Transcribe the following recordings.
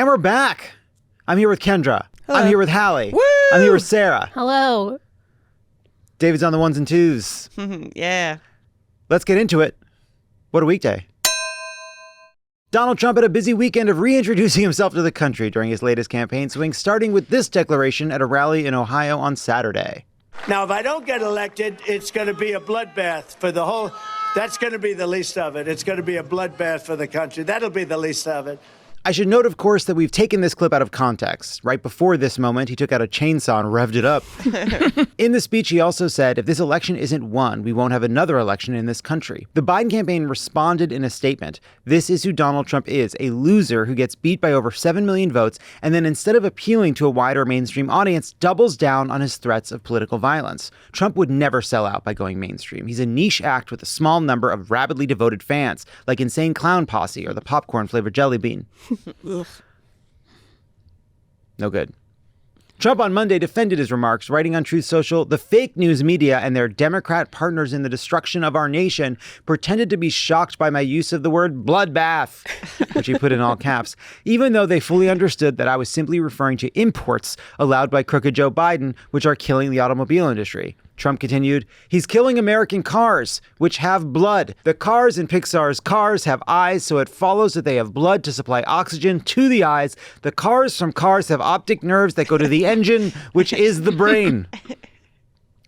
And we're back. I'm here with Kendra. Hello. I'm here with Hallie. Woo! I'm here with Sarah. Hello. David's on the ones and twos. Yeah. Let's get into it. What a weekday. Donald Trump had a busy weekend of reintroducing himself to the country during his latest campaign swing, starting with this declaration at a rally in Ohio on Saturday. Now, if I don't get elected, it's going to be a bloodbath for the whole. That's going to be the least of it. It's going to be a bloodbath for the country. That'll be the least of it. I should note, of course, that we've taken this clip out of context. Right before this moment, he took out a chainsaw and revved it up. In the speech, he also said, if this election isn't won, we won't have another election in this country. The Biden campaign responded in a statement. This is who Donald Trump is, a loser who gets beat by over 7 million votes, and then instead of appealing to a wider mainstream audience, doubles down on his threats of political violence. Trump would never sell out by going mainstream. He's a niche act with a small number of rabidly devoted fans, like Insane Clown Posse or the popcorn-flavored Jelly Bean. No good. Trump on Monday defended his remarks, writing on Truth Social, the fake news media and their Democrat partners in the destruction of our nation pretended to be shocked by my use of the word bloodbath, which he put in all caps, even though they fully understood that I was simply referring to imports allowed by crooked Joe Biden, which are killing the automobile industry. Trump continued, he's killing American cars, which have blood. The cars in Pixar's Cars have eyes, so it follows that they have blood to supply oxygen to the eyes. The cars from Cars have optic nerves that go to the engine, which is the brain.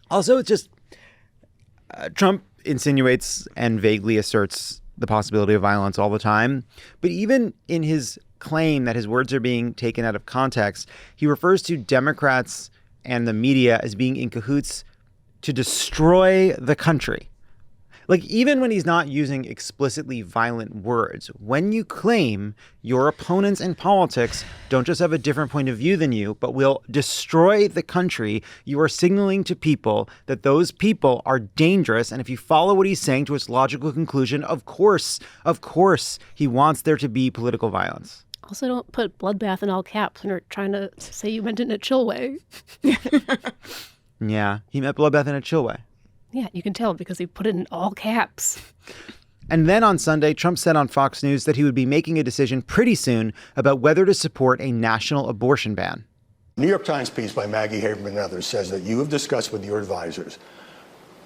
Also, it's just, Trump insinuates and vaguely asserts the possibility of violence all the time. But even in his claim that his words are being taken out of context, he refers to Democrats and the media as being in cahoots to destroy the country. Like, even when he's not using explicitly violent words, when you claim your opponents in politics don't just have a different point of view than you, but will destroy the country, you are signaling to people that those people are dangerous. And if you follow what he's saying to its logical conclusion, of course, he wants there to be political violence. Also, don't put bloodbath in all caps when you're trying to say you meant it in a chill way. Yeah, he meant bloodbath in a chill way. Yeah, you can tell because he put it in all caps. And then on Sunday, Trump said on Fox News that he would be making a decision pretty soon about whether to support a national abortion ban. New York Times piece by Maggie Haberman and others says that you have discussed with your advisors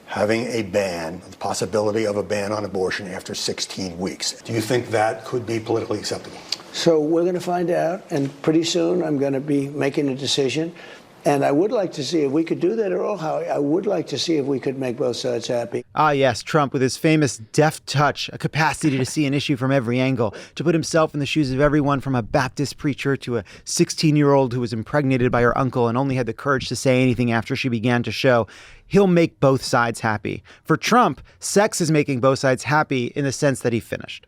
having a ban, the possibility of a ban on abortion after 16 weeks. Do you think that could be politically acceptable? So we're going to find out, and pretty soon I'm going to be making a decision. And I would like to see if we could do that at all, Howie. I would like to see if we could make both sides happy. Ah, yes, Trump with his famous deft touch, a capacity to see an issue from every angle, to put himself in the shoes of everyone from a Baptist preacher to a 16-year-old who was impregnated by her uncle and only had the courage to say anything after she began to show. He'll make both sides happy. For Trump, sex is making both sides happy in the sense that he finished.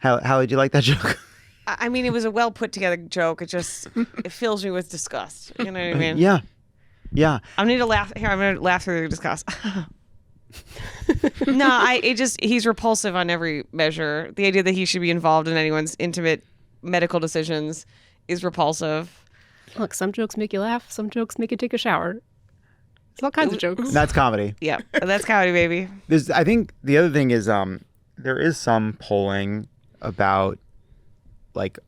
Hallie, do you like that joke? I mean, it was a well put together joke. It fills me with disgust. You know what I mean? Yeah. I'm going to laugh. Here, I'm going to laugh through the disgust. No, he's repulsive on every measure. The idea that he should be involved in anyone's intimate medical decisions is repulsive. Look, some jokes make you laugh. Some jokes make you take a shower. There's all kinds of jokes. That's comedy. Yeah, that's comedy, baby. I think the other thing is there is some polling about like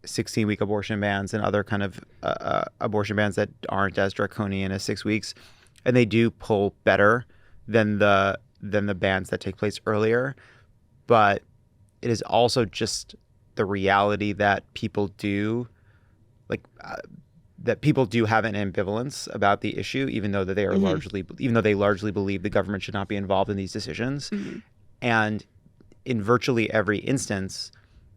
16-week abortion bans and other kind of abortion bans that aren't as draconian as 6 weeks, and they do poll better than the bans that take place earlier. But it is also just the reality that people do have an ambivalence about the issue, even though that they are largely believe the government should not be involved in these decisions. Mm-hmm. And in virtually every instance,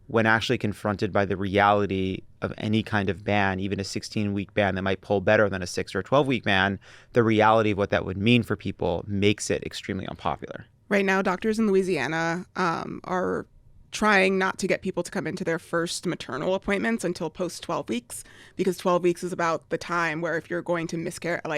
when actually confronted by the reality of any kind of ban, even a 16-week ban that might poll better than a 6 or 12-week ban, the reality of what that would mean for people makes it extremely unpopular. Right now, doctors in Louisiana are trying not to get people to come into their first maternal appointments until post 12 weeks, because 12 weeks is about the time where if you're going to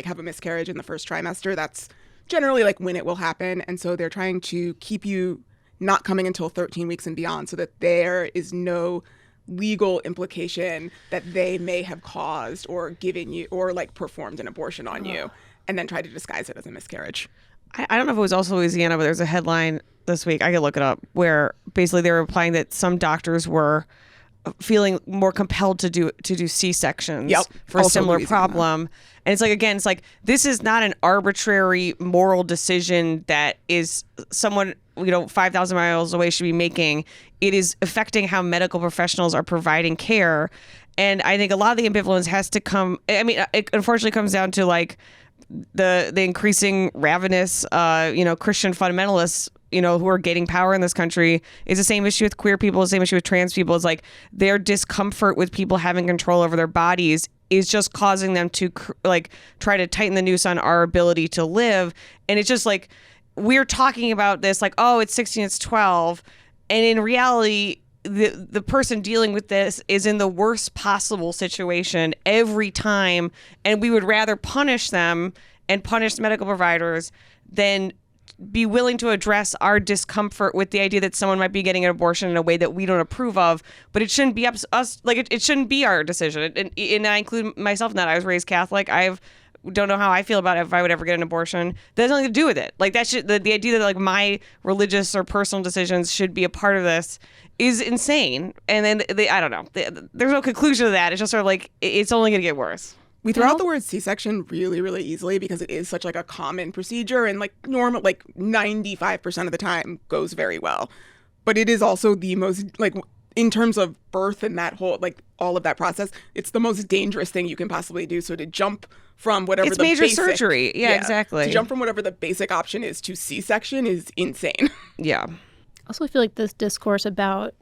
have a miscarriage in the first trimester, that's generally like when it will happen. And so they're trying to keep you not coming until 13 weeks and beyond so that there is no legal implication that they may have caused or given you or like performed an abortion on you and then try to disguise it as a miscarriage. I don't know if it was also Louisiana, but there's a headline this week, I could look it up, where basically they were implying that some doctors were feeling more compelled to do C-sections for a Also similar Louisiana. problem. And it's like, again, it's like, this is not an arbitrary moral decision that is someone, 5,000 miles away should be making. It is affecting how medical professionals are providing care. And I think a lot of the ambivalence has to come, it unfortunately comes down to like the increasing ravenous, Christian fundamentalists, who are gaining power in this country. Is the same issue with queer people, the same issue with trans people. It's like their discomfort with people having control over their bodies is just causing them to try to tighten the noose on our ability to live. And it's just like, we're talking about this like, oh, it's 16, it's 12. And in reality, the person dealing with this is in the worst possible situation every time. And we would rather punish them and punish medical providers than be willing to address our discomfort with the idea that someone might be getting an abortion in a way that we don't approve of. But it shouldn't be up to us. Like, it shouldn't be our decision. And I include myself in that. I was raised Catholic. Don't know how I feel about it if I would ever get an abortion. That has nothing to do with it. Like, that should, the idea that like my religious or personal decisions should be a part of this is insane. And then I don't know. There's no conclusion to that. It's just sort of like, it's only going to get worse. We throw out the word C-section really, really easily because it is such like a common procedure, and like normal, like 95% of the time goes very well. But it is also the most, like, in terms of birth and that whole, like, all of that process, it's the most dangerous thing you can possibly do. So to jump from whatever it's major surgery. Yeah, exactly. To jump from whatever the basic option is to C-section is insane. Yeah. Also, I feel like this discourse about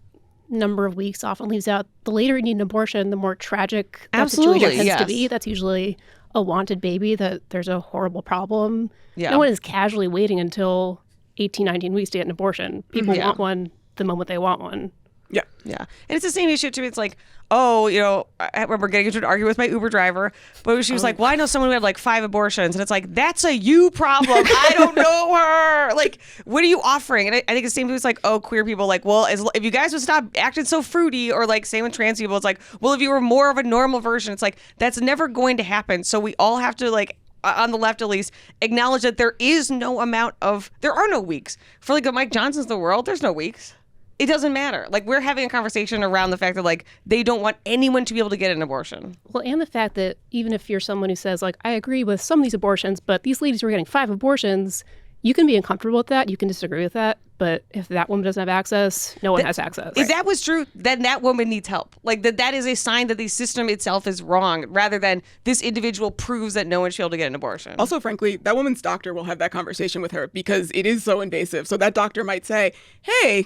number of weeks often leaves out the later you need an abortion, the more tragic that situation tends to be. That's usually a wanted baby, that there's a horrible problem. Yeah. No one is casually waiting until 18, 19 weeks to get an abortion. People want one the moment they want one. Yeah. Yeah. And it's the same issue to me. It's like, I remember getting into an argument with my Uber driver, but she was like, well, I know someone who had like 5 abortions. And it's like, that's a you problem. I don't know her. Like, what are you offering? And I think the same thing is like, queer people, like, well, if you guys would stop acting so fruity, or like same with trans people, it's like, well, if you were more of a normal version, it's like, that's never going to happen. So we all have to like, on the left at least, acknowledge that there are no weeks. For like a Mike Johnson's the world, there's no weeks. It doesn't matter. Like, we're having a conversation around the fact that, like, they don't want anyone to be able to get an abortion. Well, and the fact that even if you're someone who says, like, I agree with some of these abortions, but these ladies were getting 5 abortions, you can be uncomfortable with that. You can disagree with that. But if that woman doesn't have access, no one has access. If that was true, then that woman needs help. Like, that is a sign that the system itself is wrong, rather than this individual proves that no one should be able to get an abortion. Also, frankly, that woman's doctor will have that conversation with her because it is so invasive. So that doctor might say, hey,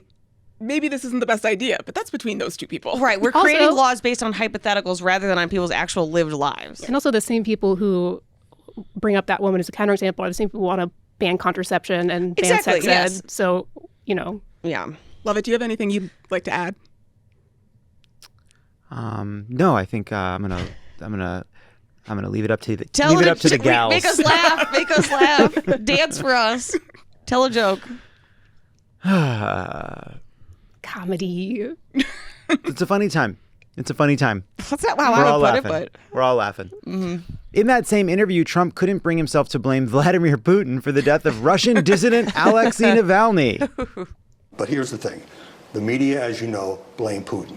maybe this isn't the best idea, but that's between those two people. Right. We're creating laws based on hypotheticals rather than on people's actual lived lives. And also the same people who bring up that woman as a counterexample are the same people who want to ban contraception and ban sex ed. So, Yeah. Lovett, do you have anything you'd like to add? No, I think I'm gonna leave it up to the gals. Make us laugh. Make us laugh. Dance for us. Tell a joke. Comedy. It's a funny time. That's not how I would put it, but we're all laughing. Mm-hmm. In that same interview, Trump couldn't bring himself to blame Vladimir Putin for the death of Russian dissident Alexei Navalny. But here's the thing. The media, as you know, blame Putin.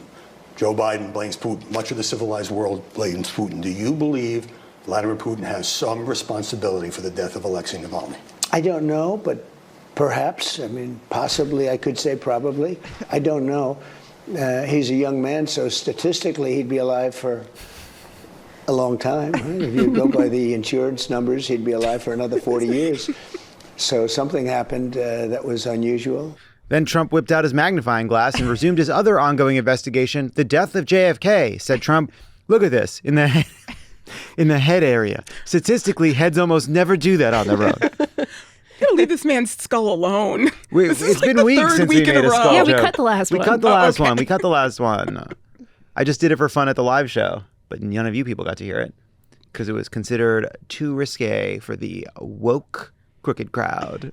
Joe Biden blames Putin. Much of the civilized world blames Putin. Do you believe Vladimir Putin has some responsibility for the death of Alexei Navalny? I don't know, but perhaps. I mean, possibly. I could say probably. I don't know. He's a young man, so statistically he'd be alive for a long time. Right? If you go by the insurance numbers, he'd be alive for another 40 years. So something happened that was unusual. Then Trump whipped out his magnifying glass and resumed his other ongoing investigation, the death of JFK. Said Trump, look at this, in the head area. Statistically, heads almost never do that on the road. Gotta leave this man's skull alone. It's been weeks since we made a skull joke. joke. We cut the last one. We cut the last one. I just did it for fun at the live show, but none of you people got to hear it because it was considered too risque for the woke, crooked crowd.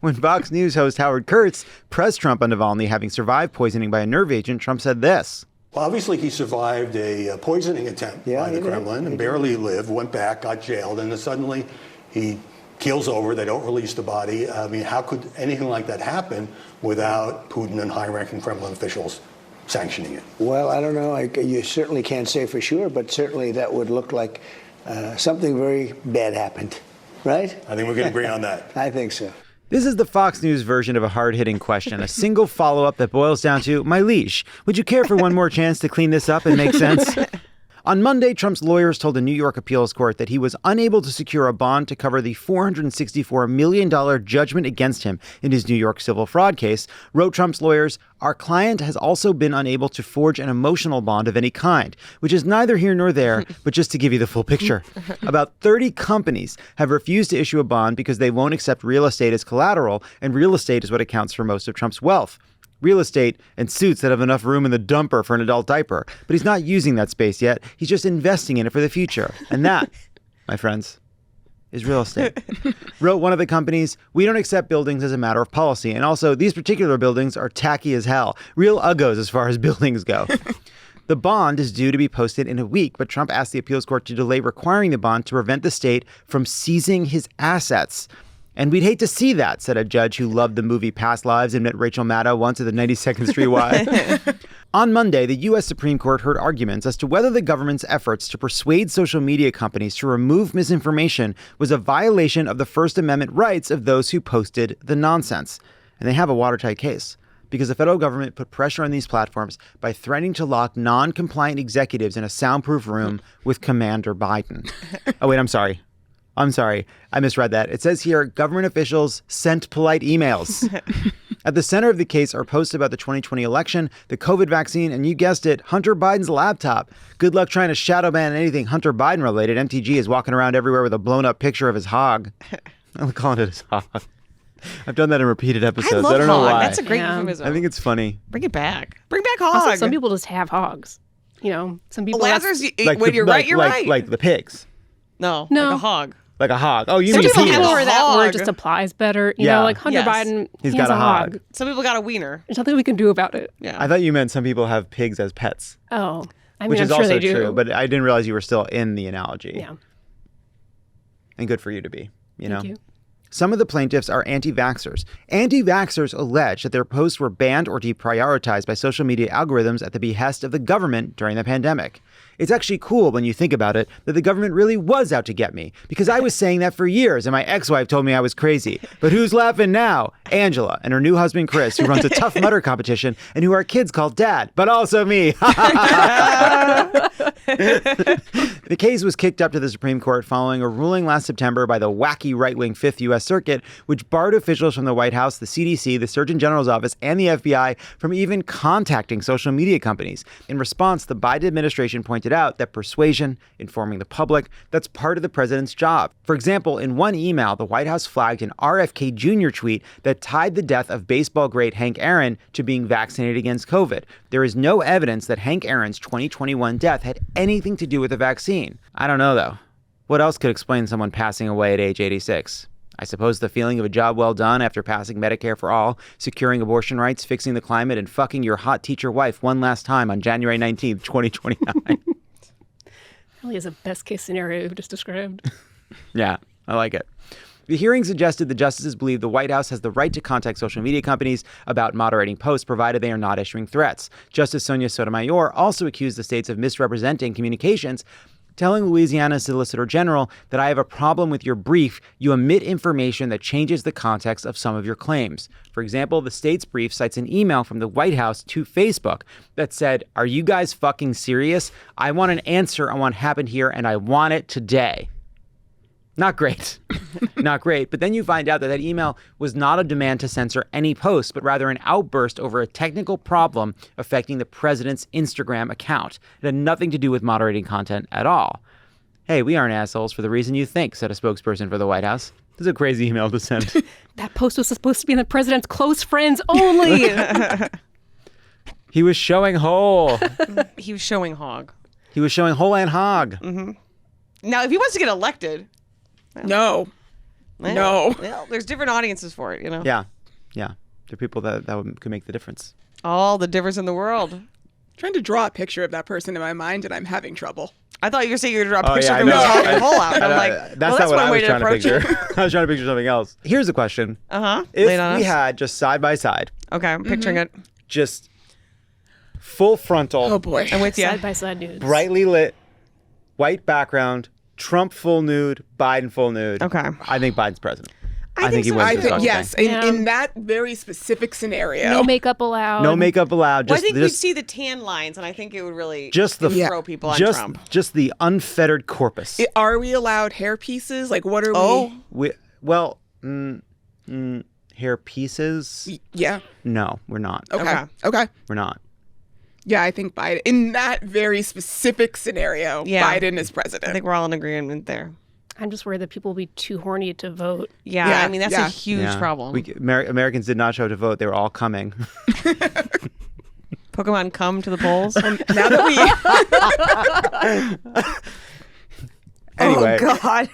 When Fox News host Howard Kurtz pressed Trump on Navalny having survived poisoning by a nerve agent, Trump said this. Well, obviously, he survived a poisoning attempt by the Kremlin and barely lived, went back, got jailed, and then suddenly he keels over. They don't release the body. I mean, how could anything like that happen without Putin and high-ranking Kremlin officials sanctioning it? Well, I don't know. You certainly can't say for sure, but certainly that would look like something very bad happened, right? I think we can agree on that. I think so. This is the Fox News version of a hard-hitting question, a single follow-up that boils down to, my liege, would you care for one more chance to clean this up and make sense? On Monday, Trump's lawyers told a New York appeals court that he was unable to secure a bond to cover the $464 million judgment against him in his New York civil fraud case. Wrote Trump's lawyers, our client has also been unable to forge an emotional bond of any kind, which is neither here nor there, but just to give you the full picture. About 30 companies have refused to issue a bond because they won't accept real estate as collateral, and real estate is what accounts for most of Trump's wealth. Real estate and suits that have enough room in the dumper for an adult diaper. But he's not using that space yet. He's just investing in it for the future. And that, my friends, is real estate. Wrote one of the companies, we don't accept buildings as a matter of policy. And also, these particular buildings are tacky as hell. Real uggos as far as buildings go. The bond is due to be posted in a week, but Trump asked the appeals court to delay requiring the bond to prevent the state from seizing his assets. And we'd hate to see that, said a judge who loved the movie Past Lives and met Rachel Maddow once at the 92nd Street Y. On Monday, the U.S. Supreme Court heard arguments as to whether the government's efforts to persuade social media companies to remove misinformation was a violation of the First Amendment rights of those who posted the nonsense. And they have a watertight case, because the federal government put pressure on these platforms by threatening to lock non-compliant executives in a soundproof room with Commander Biden. Oh, wait, I'm sorry. I misread that. It says here, government officials sent polite emails. At the center of the case are posts about the 2020 election, the COVID vaccine, and you guessed it, Hunter Biden's laptop. Good luck trying to shadow ban anything Hunter Biden related. MTG is walking around everywhere with a blown up picture of his hog. I'm calling it his hog. I've done that in repeated episodes. I don't know why. That's a great euphemism. I think it's funny. Bring it back. Bring back hog. Also, some people just have hogs. You know, some people. Lazarus, when you're right, you're right. Like the pigs. No, like a hog. Like a hog. Oh, you some mean people penis. have where that word just applies better. You know, like Hunter Biden, he's got a hog. Some people got a wiener. There's nothing we can do about it. Yeah. I thought you meant some people have pigs as pets. Oh, I mean, which I'm is sure also they do. true, but I didn't realize you were still in the analogy. Yeah. And good for you to be, you know? Thank you. Some of the plaintiffs are anti-vaxxers. Anti-vaxxers allege that their posts were banned or deprioritized by social media algorithms at the behest of the government during the pandemic. It's actually cool when you think about it that the government really was out to get me, because I was saying that for years and my ex-wife told me I was crazy. But who's laughing now? Angela and her new husband Chris, who runs a Tough Mudder competition and who our kids call Dad, but also me. The case was kicked up to the Supreme Court following a ruling last September by the wacky right-wing Fifth U.S. Circuit, which barred officials from the White House, the CDC, the Surgeon General's office, and the FBI from even contacting social media companies. In response, the Biden administration pointed out that persuasion, informing the public, that's part of the president's job. For example, in one email, the White House flagged an RFK Jr. tweet that tied the death of baseball great Hank Aaron to being vaccinated against COVID. There is no evidence that Hank Aaron's 2021 death had anything to do with the vaccine. I don't know, though. What else could explain someone passing away at age 86? I suppose the feeling of a job well done after passing Medicare for all, securing abortion rights, fixing the climate, and fucking your hot teacher wife one last time on January 19th, 2029. Really is a best case scenario you just described. Yeah, I like it. The hearing suggested the justices believe the White House has the right to contact social media companies about moderating posts, provided they are not issuing threats. Justice Sonia Sotomayor also accused the states of misrepresenting communications, telling Louisiana's Solicitor General that I have a problem with your brief. You omit information that changes the context of some of your claims. For example, the state's brief cites an email from the White House to Facebook that said, are you guys fucking serious? I want an answer on what happened here, and I want it today. Not great. Not great. But then you find out that that email was not a demand to censor any posts, but rather an outburst over a technical problem affecting the president's Instagram account. It had nothing to do with moderating content at all. Hey, we aren't assholes for the reason you think, said a spokesperson for the White House. This is a crazy email to send. That post was supposed to be in the president's close friends only. He was showing whole. He was showing hog. He was showing whole and hog. Mm-hmm. Now, if he wants to get elected... No. Well, there's different audiences for it, you know? Yeah. There are people that could make the difference. All the difference in the world. Trying to draw a picture of that person in my mind, and I'm having trouble. I thought you were saying you were going to draw a picture of him with a hole out. And I'm like, that's not what I was trying to picture. I was trying to picture something else. Here's a question. Uh-huh. If we had just side by side. Okay, I'm picturing it. Just full frontal. Oh boy. I'm with you. Side by side nudes. Brightly lit, white background, Trump full nude, Biden full nude. Okay. I think Biden's president. I think he so. wins I this think fucking yes. thing. In that very specific scenario. No makeup allowed. No makeup allowed. Well, Just, I think we'd just, see the tan lines, and I think it would really just the throw people on Trump. Just the unfettered corpus. Are we allowed hair pieces? Like, what are Well, hair pieces? we? Yeah. No, we're not. Okay. We're not. Yeah, I think Biden, in that very specific scenario, Yeah. Biden is president. I think we're all in agreement there. I'm just worried that people will be too horny to vote. Yeah, Yeah, I mean, that's yeah. a huge Yeah. problem. Americans did not show up to vote. They were all coming. Pokemon come to the polls. Now that we Anyway. Oh, God.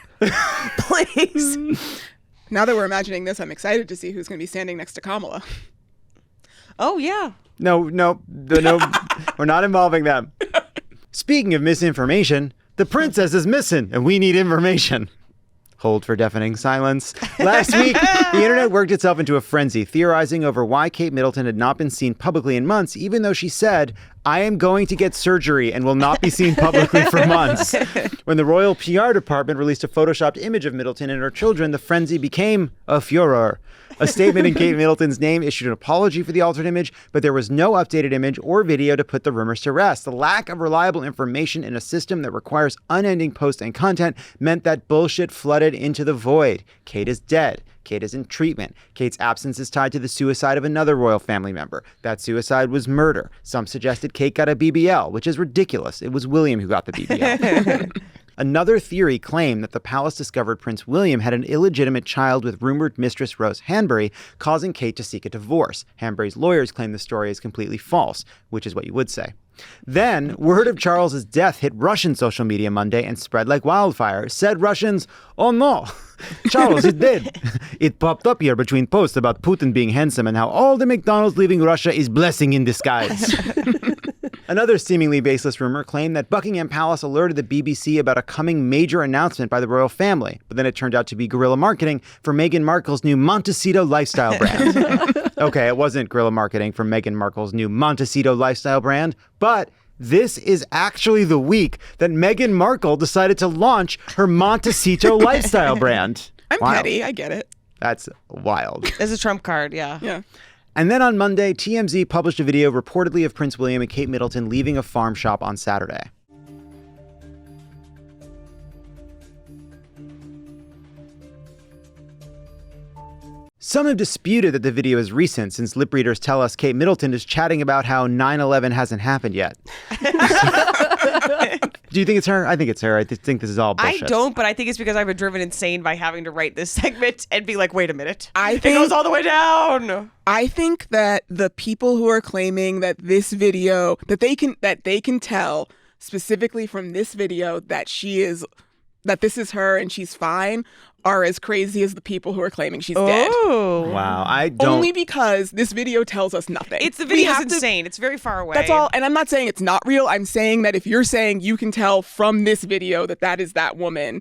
Please. now that we're imagining this, I'm excited to see who's going to be standing next to Kamala. Oh, yeah. No, we're not involving them. Speaking of misinformation, the princess is missing and we need information. Hold for deafening silence. Last week, the internet worked itself into a frenzy, theorizing over why Kate Middleton had not been seen publicly in months, even though she said, "I am going to get surgery and will not be seen publicly for months." When the royal PR department released a photoshopped image of Middleton and her children, the frenzy became a furor. A statement in Kate Middleton's name issued an apology for the altered image, but there was no updated image or video to put the rumors to rest. The lack of reliable information in a system that requires unending posts and content meant that bullshit flooded into the void. Kate is dead. Kate is in treatment. Kate's absence is tied to the suicide of another royal family member. That suicide was murder. Some suggested Kate got a BBL, which is ridiculous. It was William who got the BBL. Another theory claimed that the palace discovered Prince William had an illegitimate child with rumored mistress Rose Hanbury, causing Kate to seek a divorce. Hanbury's lawyers claim the story is completely false, which is what you would say. Then, word of Charles's death hit Russian social media Monday and spread like wildfire. Said Russians, "Oh no, Charles is dead." It popped up here between posts about Putin being handsome and how all the McDonald's leaving Russia is blessing in disguise. Another seemingly baseless rumor claimed that Buckingham Palace alerted the BBC about a coming major announcement by the royal family, but then it turned out to be guerrilla marketing for Meghan Markle's new Montecito lifestyle brand. Okay, it wasn't guerrilla marketing for Meghan Markle's new Montecito lifestyle brand, but this is actually the week that Meghan Markle decided to launch her Montecito lifestyle brand. I'm Wild. petty. I get it. That's wild. It's a trump card, yeah. Yeah. And then on Monday, TMZ published a video reportedly of Prince William and Kate Middleton leaving a farm shop on Saturday. Some have disputed that the video is recent, since lip readers tell us Kate Middleton is chatting about how 9/11 hasn't happened yet. Do you think it's her? I think it's her. I think this is all bullshit. I don't, but I think it's because I've been driven insane by having to write this segment and be like, wait a minute. It goes all the way down. I think that the people who are claiming that this video, that they can tell specifically from this video that this is her and she's fine, are as crazy as the people who are claiming she's dead. Oh. Wow, I don't. Only because this video tells us nothing. The video's insane. It's very far away. That's all. And I'm not saying it's not real. I'm saying that if you're saying you can tell from this video that is that woman,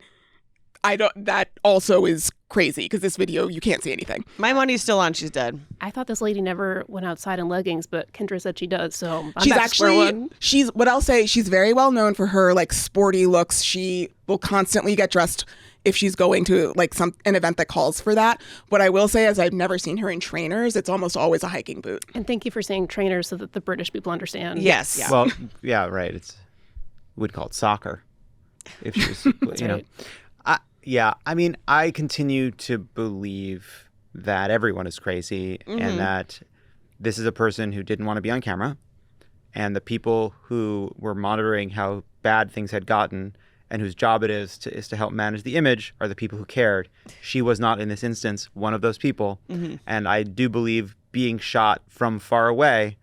that also is crazy, because this video, you can't see anything. My money's still on she's dead. I thought this lady never went outside in leggings, but Kendra said she does. So I'm She's back to square one. what I'll say, she's very well known for her like sporty looks. She will constantly get dressed if she's going to like an event that calls for that. What I will say is I've never seen her in trainers. It's almost always a hiking boot. And thank you for saying trainers so that the British people understand. Yes. Yeah. Well, yeah, right. We'd call it soccer. If she was, you know. Right. Yeah, I mean, I continue to believe that everyone is crazy and that this is a person who didn't want to be on camera, and the people who were monitoring how bad things had gotten and whose job it is to help manage the image are the people who cared. She was not, in this instance, one of those people. And I do believe being shot from far away,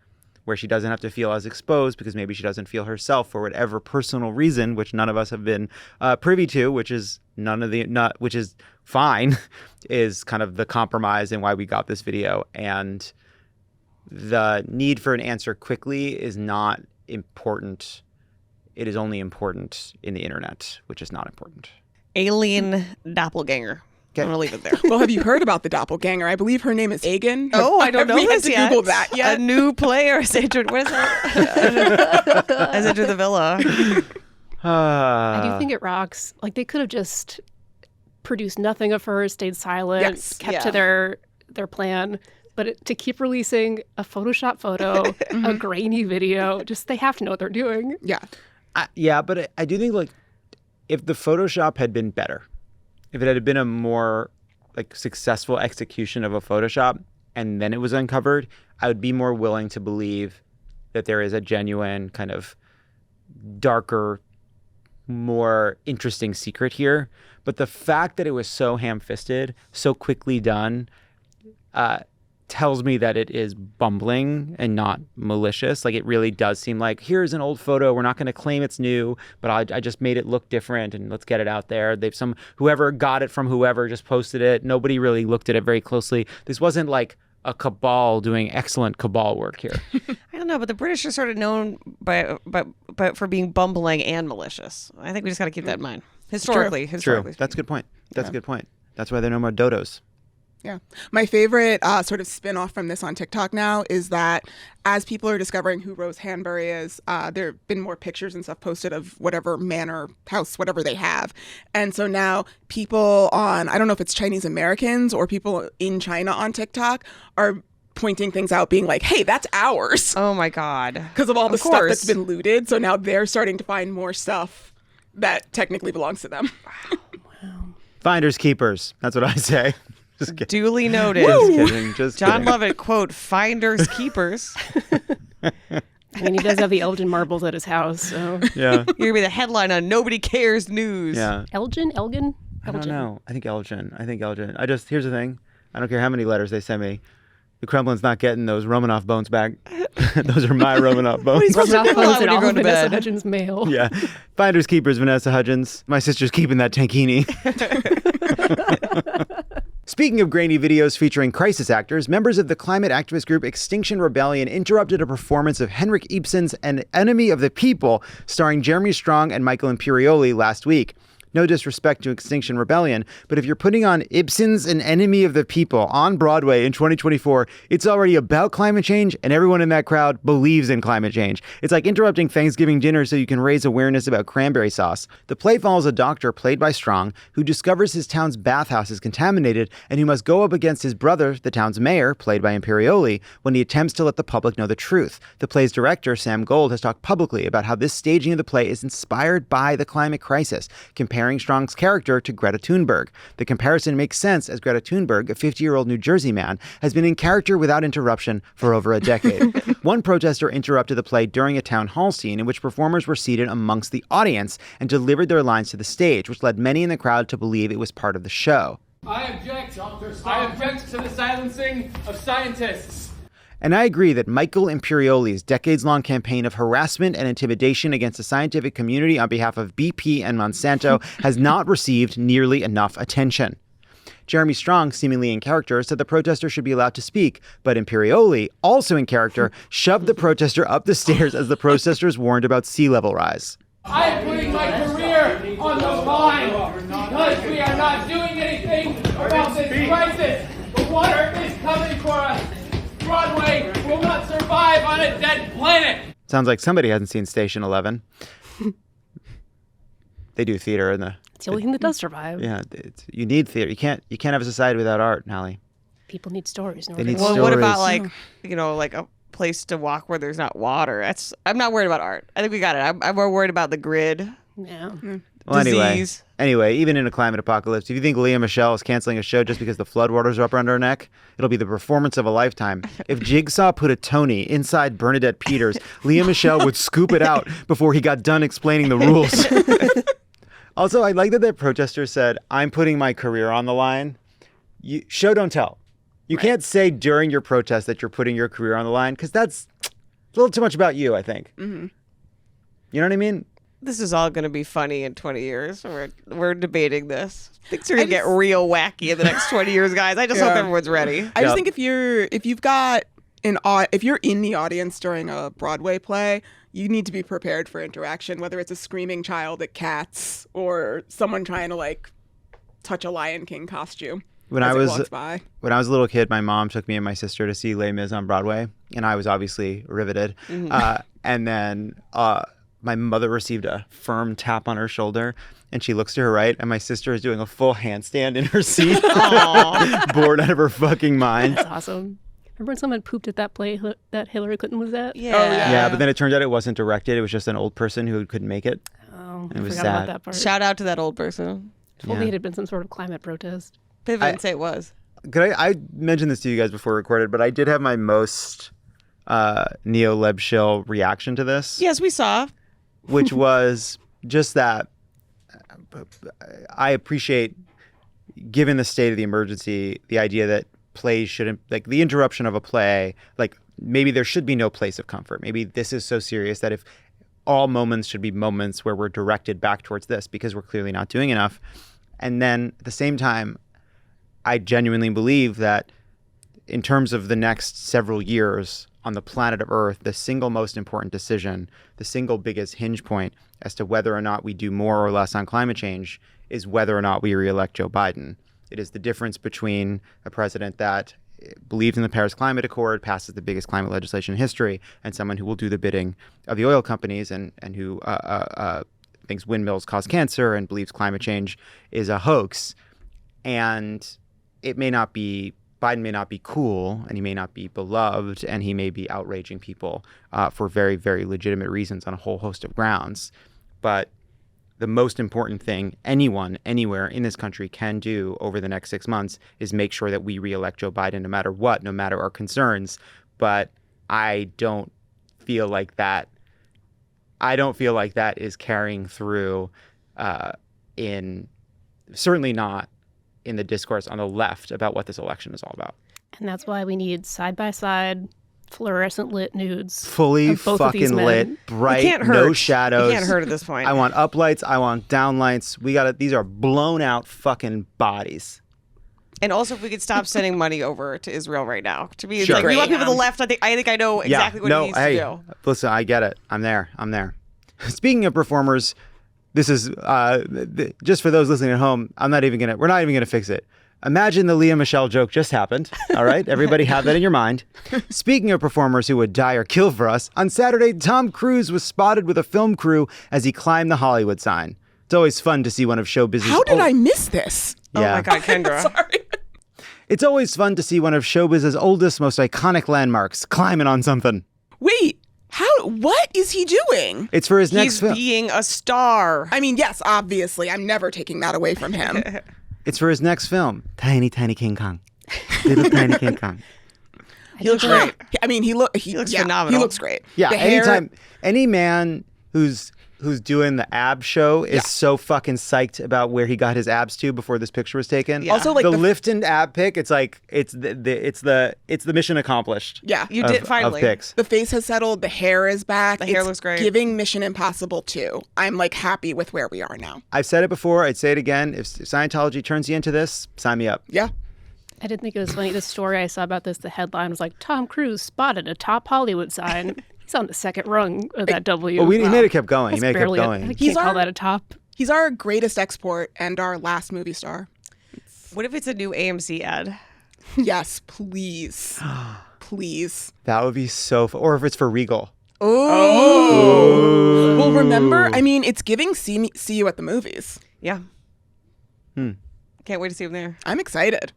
where she doesn't have to feel as exposed because maybe she doesn't feel herself for whatever personal reason, which none of us have been privy to, which is which is fine, is kind of the compromise in why we got this video. And the need for an answer quickly is not important. It is only important in the internet, which is not important. Alien doppelganger. I'm going to leave it there. Well, have you heard about the doppelganger? I believe her name is Agan. Oh, I don't know We had this to yet. Google that yet. A new player has entered. What is that? Has entered the villa. I do think it rocks. Like, they could have just produced nothing of her, stayed silent, Yes. kept to their plan. But to keep releasing a Photoshop photo, a grainy video, just they have to know what they're doing. Yeah. Yeah, but I do think, like, if the Photoshop had been better, if it had been a more like successful execution of a Photoshop and then it was uncovered, I would be more willing to believe that there is a genuine kind of darker, more interesting secret here. But the fact that it was so ham-fisted, so quickly done, tells me that it is bumbling and not malicious. Like, it really does seem like, here's an old photo. We're not going to claim it's new, but I just made it look different and let's get it out there. Whoever got it from whoever just posted it. Nobody really looked at it very closely. This wasn't like a cabal doing excellent cabal work here. I don't know, but the British are sort of known for being bumbling and malicious. I think we just got to keep that in mind. Historically. True. That's a good point. That's a good point. That's why they're no more dodos. Yeah. My favorite sort of spin-off from this on TikTok now is that as people are discovering who Rose Hanbury is, there have been more pictures and stuff posted of whatever manor, house, whatever they have. And so now people on, I don't know if it's Chinese Americans or people in China on TikTok are pointing things out, being like, hey, that's ours. Oh, my God. Because of all the stuff that's been looted. So now they're starting to find more stuff that technically belongs to them. Wow. Finders keepers. That's what I say. Just kidding. Duly noted. Just Jon kidding. Lovett, quote, finders keepers. I mean, he does have the Elgin marbles at his house, so. Yeah. You're going to be the headline on Nobody Cares News. Yeah. Elgin? I don't know. I think Elgin. Here's the thing. I don't care how many letters they send me. The Kremlin's not getting those Romanov bones back. Those are my Romanov bones. Romanov bones and when you all go of to Vanessa bed. Hudgens' mail. Yeah. Finders keepers, Vanessa Hudgens. My sister's keeping that tankini. Speaking of grainy videos featuring crisis actors, members of the climate activist group Extinction Rebellion interrupted a performance of Henrik Ibsen's An Enemy of the People, starring Jeremy Strong and Michael Imperioli last week. No disrespect to Extinction Rebellion, but if you're putting on Ibsen's An Enemy of the People on Broadway in 2024, it's already about climate change, and everyone in that crowd believes in climate change. It's like interrupting Thanksgiving dinner so you can raise awareness about cranberry sauce. The play follows a doctor, played by Strong, who discovers his town's bathhouse is contaminated and who must go up against his brother, the town's mayor, played by Imperioli, when he attempts to let the public know the truth. The play's director, Sam Gold, has talked publicly about how this staging of the play is inspired by the climate crisis, comparing Strong's character to Greta Thunberg. The comparison makes sense as Greta Thunberg, a 50-year-old New Jersey man, has been in character without interruption for over a decade. One protester interrupted the play during a town hall scene in which performers were seated amongst the audience and delivered their lines to the stage, which led many in the crowd to believe it was part of the show. I object to the silencing of scientists. And I agree that Michael Imperioli's decades-long campaign of harassment and intimidation against the scientific community on behalf of BP and Monsanto has not received nearly enough attention. Jeremy Strong, seemingly in character, said the protester should be allowed to speak, but Imperioli, also in character, shoved the protester up the stairs as the protesters warned about sea level rise. I am putting my career on the line because we are not doing anything about this crisis. The water is coming for us. Broadway will not survive on a dead planet. Sounds like somebody hasn't seen Station 11. They do theater in the... It's the only thing that does survive. Yeah, you need theater. You can't have a society without art, Nally. People need stories. They need Well, what about stories. like a place to walk where there's not water? I'm not worried about art. I think we got it. I'm more worried about the grid. Yeah. Well, Disease. Anyway, even in a climate apocalypse, if you think Leah Michelle is canceling a show just because the floodwaters are up around her neck, it'll be the performance of a lifetime. If Jigsaw put a Tony inside Bernadette Peters, Leah Michelle would scoop it out before he got done explaining the rules. Also, I like that the protester said, I'm putting my career on the line. Show, don't tell. You can't say during your protest that you're putting your career on the line, because that's a little too much about you, I think. Mm-hmm. You know what I mean? This is all going to be funny in 20 years. We're debating this. Things are going to get real wacky in the next 20 years, guys. I just hope everyone's ready. I just think if you're in the audience during a Broadway play, you need to be prepared for interaction, whether it's a screaming child at cats or someone trying to touch a Lion King costume. When as I it was walks by. when I was a little kid, my mom took me and my sister to see Les Mis on Broadway, and I was obviously riveted. And then my mother received a firm tap on her shoulder, and she looks to her right, and my sister is doing a full handstand in her seat, bored out of her fucking mind. That's awesome. Remember when someone pooped at that play that Hillary Clinton was at? Yeah. Oh, yeah. Yeah, but then it turned out it wasn't directed. It was just an old person who couldn't make it. Oh, It I was forgot sad. about that part. Shout out to that old person. If only it had been some sort of climate protest. Pivot and say it was. Could I mentioned this to you guys before we recorded, but I did have my most neo-leb shill reaction to this. Yes, we saw. Which was just that I appreciate, given the state of the emergency, the idea that plays shouldn't, like the interruption of a play, like maybe there should be no place of comfort. Maybe this is so serious that if all moments should be moments where we're directed back towards this because we're clearly not doing enough. And then at the same time, I genuinely believe that in terms of the next several years on the planet of Earth, the single most important decision, the single biggest hinge point as to whether or not we do more or less on climate change is whether or not we reelect Joe Biden. It is the difference between a president that believes in the Paris Climate Accord, passes the biggest climate legislation in history, and someone who will do the bidding of the oil companies and who thinks windmills cause cancer and believes climate change is a hoax. And it may not be, Biden may not be cool, and he may not be beloved, and he may be outraging people for very, very legitimate reasons on a whole host of grounds. But the most important thing anyone, anywhere in this country can do over the next 6 months is make sure that we reelect Joe Biden no matter what, no matter our concerns. But I don't feel like that is carrying through certainly not in the discourse on the left about what this election is all about. And that's why we need side-by-side fluorescent lit nudes. Fully of both of these fucking men. lit, bright, It can't hurt. no shadows. It can't hurt at this point. I want uplights, I want downlights. These are blown out fucking bodies. And also, if we could stop sending money over to Israel right now. To me, it's Sure. like, we want Great. people to the left. I think I know exactly what he needs to do. Listen, I get it. I'm there. Speaking of performers, this is just for those listening at home. We're not even gonna fix it. Imagine the Leah Michelle joke just happened. All right, everybody have that in your mind. Speaking of performers who would die or kill for us, on Saturday, Tom Cruise was spotted with a film crew as he climbed the Hollywood sign. It's always fun to see one of show business. How did I miss this? Oh my God, Kendra. Sorry. It's always fun to see one of showbiz's oldest, most iconic landmarks climbing on something. Wait, what is he doing? It's for his next He's film. being a star. I mean, yes, obviously. I'm never taking that away from him. It's for his next film, Tiny Tiny King Kong. Little Tiny King Kong. He looks great. I mean, he looks phenomenal. He looks great. Yeah, The hair, anytime any man who's doing the ab show is so fucking psyched about where he got his abs to before this picture was taken. Yeah. Also, like the Lifton ab pic, it's like it's the mission accomplished. Yeah. You of- did finally. of pics. The face has settled. The hair is back. The hair It's looks great. Giving Mission Impossible 2. I'm like happy with where we are now. I've said it before. I'd say it again. If Scientology turns you into this, sign me up. Yeah. I did think it was funny. The story I saw about this, the headline was like, Tom Cruise spotted atop Hollywood sign. He's on the second rung of that W. Well, he made it kept going. That's He made it kept barely going. I can't call our- that a top. He's our greatest export and our last movie star. What if it's a new AMC ad? Yes, please. Please. That would be so fun. Or if it's for Regal. Oh. Well, remember, I mean, it's giving see you at the movies. Yeah. Can't wait to see him there. I'm excited.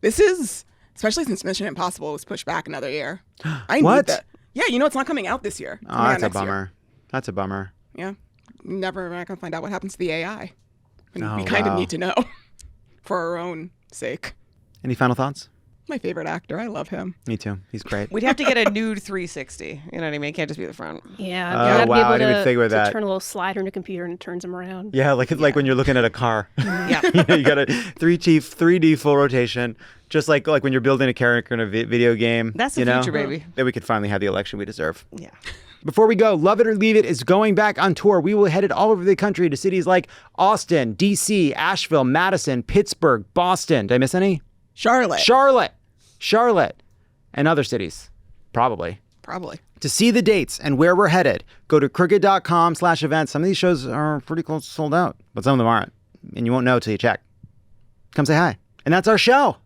This is, especially since Mission Impossible was pushed back another year. I What? need that. Yeah, you know, it's not coming out this year. It's Oh, coming out that's a next year. bummer. That's a bummer. Yeah. We're not going to find out what happens to the AI. And Oh, we kind of wow. need to know for our own sake. Any final thoughts? My favorite actor. I love him. Me too. He's great. We'd have to get a nude 360. You know what I mean? It can't just be the front. Yeah. Oh, you gotta wow, be I able didn't even think about that. to turn a little slider in a computer and it turns him around. Yeah, like when you're looking at a car. Yeah. You got a 3D full rotation, just like when you're building a character in a video game. That's the you know? future, baby. Then we could finally have the election we deserve. Yeah. Before we go, Love It or Leave It is going back on tour. We will head it all over the country to cities like Austin, D.C., Asheville, Madison, Pittsburgh, Boston. Did I miss any? Charlotte. Charlotte, and other cities, probably. Probably. To see the dates and where we're headed, go to crooked.com/events. Some of these shows are pretty close to sold out, but some of them aren't. And you won't know till you check. Come say hi. And that's our show.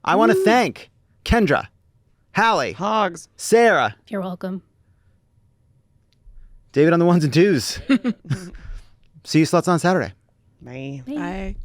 I want to thank Kendra, Hallie, Hogs, Sarah. You're welcome. David on the ones and twos. See you sluts on Saturday. Bye. Bye.